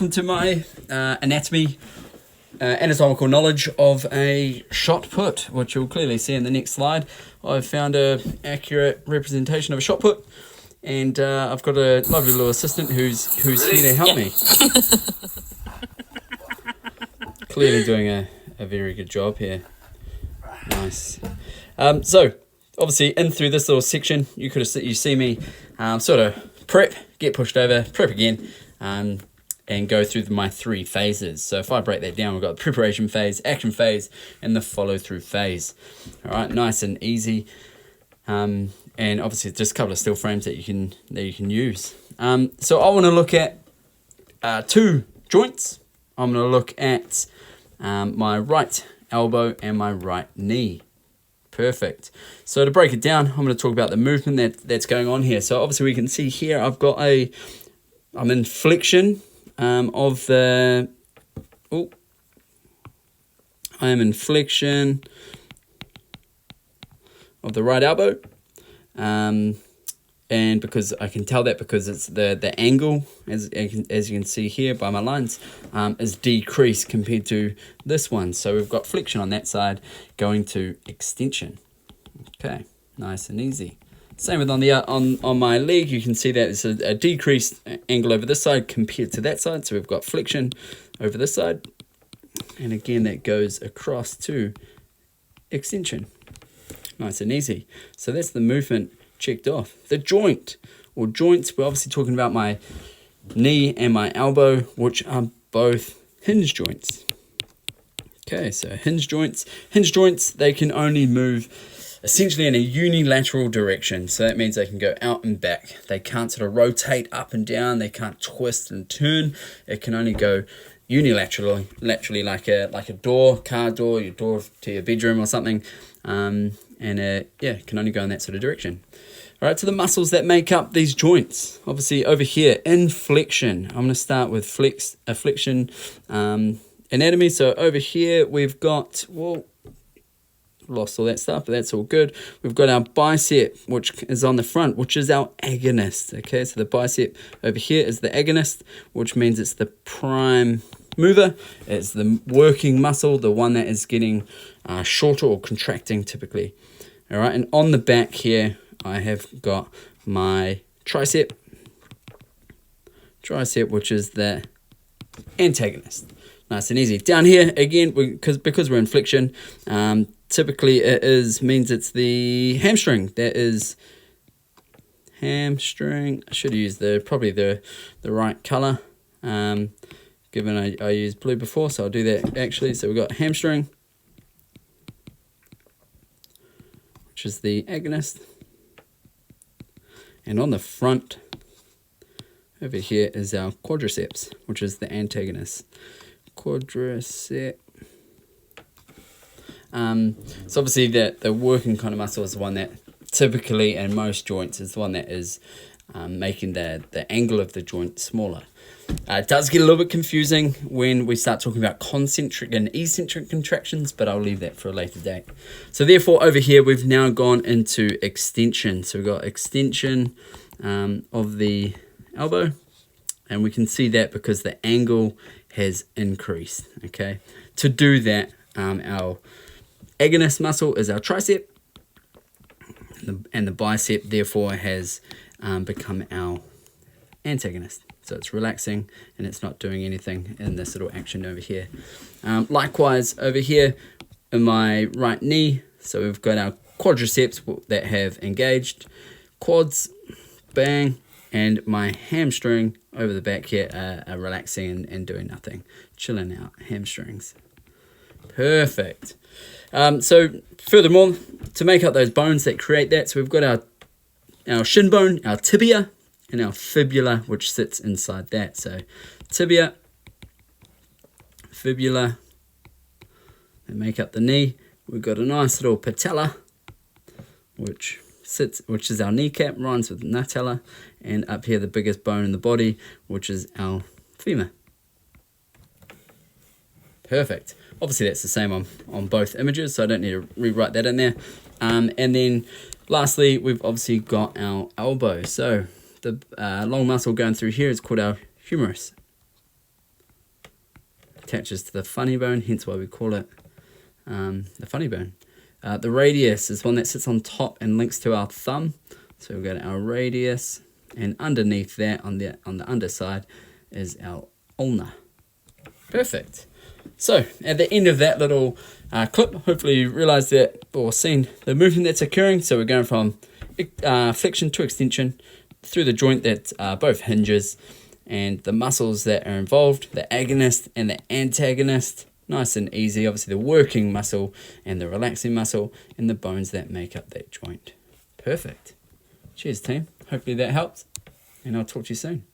To my anatomical knowledge of a shot put, which you'll clearly see in the next slide. I've found an accurate representation of a shot put, and I've got a lovely little assistant who's here to help me. Clearly doing a very good job here. Nice. So obviously in through this little section, you see me sort of prep, get pushed over, prep again, and go through my 3 phases. So if I break that down, we've got the preparation phase, action phase, and the follow-through phase. All right, nice and easy. And obviously just a couple of still frames that you can use. So I want to look at 2 joints. I'm going to look at my right elbow and my right knee. Perfect. So to break it down, I'm going to talk about the movement that's going on here. So obviously we can see here I'm in flexion. I am in flexion of the right elbow, and because I can tell that because it's the angle, as you can see here by my lines, is decreased compared to this one. So we've got flexion on that side going to extension. Okay, nice and easy. Same with on my leg, you can see that it's a decreased angle over this side compared to that side. So we've got flexion over this side. And again, that goes across to extension. Nice and easy. So that's the movement checked off. The joint or joints, we're obviously talking about my knee and my elbow, which are both hinge joints. Okay, so hinge joints, they can only move essentially in a unilateral direction. So that means they can go out and back. They can't sort of rotate up and down. They can't twist and turn. It can only go unilaterally, like a door, car door, your door to your bedroom or something. It can only go in that sort of direction. All right, so the muscles that make up these joints. Obviously over here in flexion, I'm going to start with flexion anatomy. So over here we've got, lost all that stuff, but that's all good. We've got our bicep, which is on the front, which is our agonist. Okay, so the bicep over here is the agonist, which means it's the prime mover. It's the working muscle, the one that is getting shorter or contracting typically. All right, and on the back here, I have got my tricep, which is the antagonist. Nice and easy. Down here again, because we're in flexion, typically it means it's the hamstring. That is hamstring. I should use probably the right color, given I used blue before, so I'll do that actually. So we've got hamstring, which is the agonist, and on the front over here is our quadriceps, which is the antagonist. Quadricep. So obviously the working kind of muscle is the one that typically in most joints is the one that is making the angle of the joint smaller. It does get a little bit confusing when we start talking about concentric and eccentric contractions, but I'll leave that for a later date. So therefore over here we've now gone into extension. So we've got extension of the elbow, and we can see that because the angle has increased. Okay, to do that, our agonist muscle is our tricep, and the bicep therefore has become our antagonist. So it's relaxing and it's not doing anything in this little action over here. Likewise over here in my right knee, so we've got our quadriceps that have engaged, quads, bang, and my hamstring over the back here are relaxing and doing nothing, chilling out, hamstrings. Perfect. So furthermore, to make up those bones that create that, so we've got our shin bone, our tibia, and our fibula, which sits inside that. So tibia, fibula, and make up the knee. We've got a nice little patella, which is our kneecap, rhymes with natella, and up here the biggest bone in the body, which is our femur. Perfect. Obviously that's the same on both images, so I don't need to rewrite that in there. And then lastly, we've obviously got our elbow. So the long muscle going through here is called our humerus. attaches to the funny bone, hence why we call it the funny bone. The radius is one that sits on top and links to our thumb. So we've got our radius, and underneath that, on the underside, is our ulna. Perfect. So at the end of that little clip, hopefully you realized that, or seen the movement that's occurring. So we're going from flexion to extension through the joint that both hinges, and the muscles that are involved, the agonist and the antagonist. Nice and easy. Obviously the working muscle and the relaxing muscle, and the bones that make up that joint. Perfect. Cheers, team. Hopefully that helps, and I'll talk to you soon.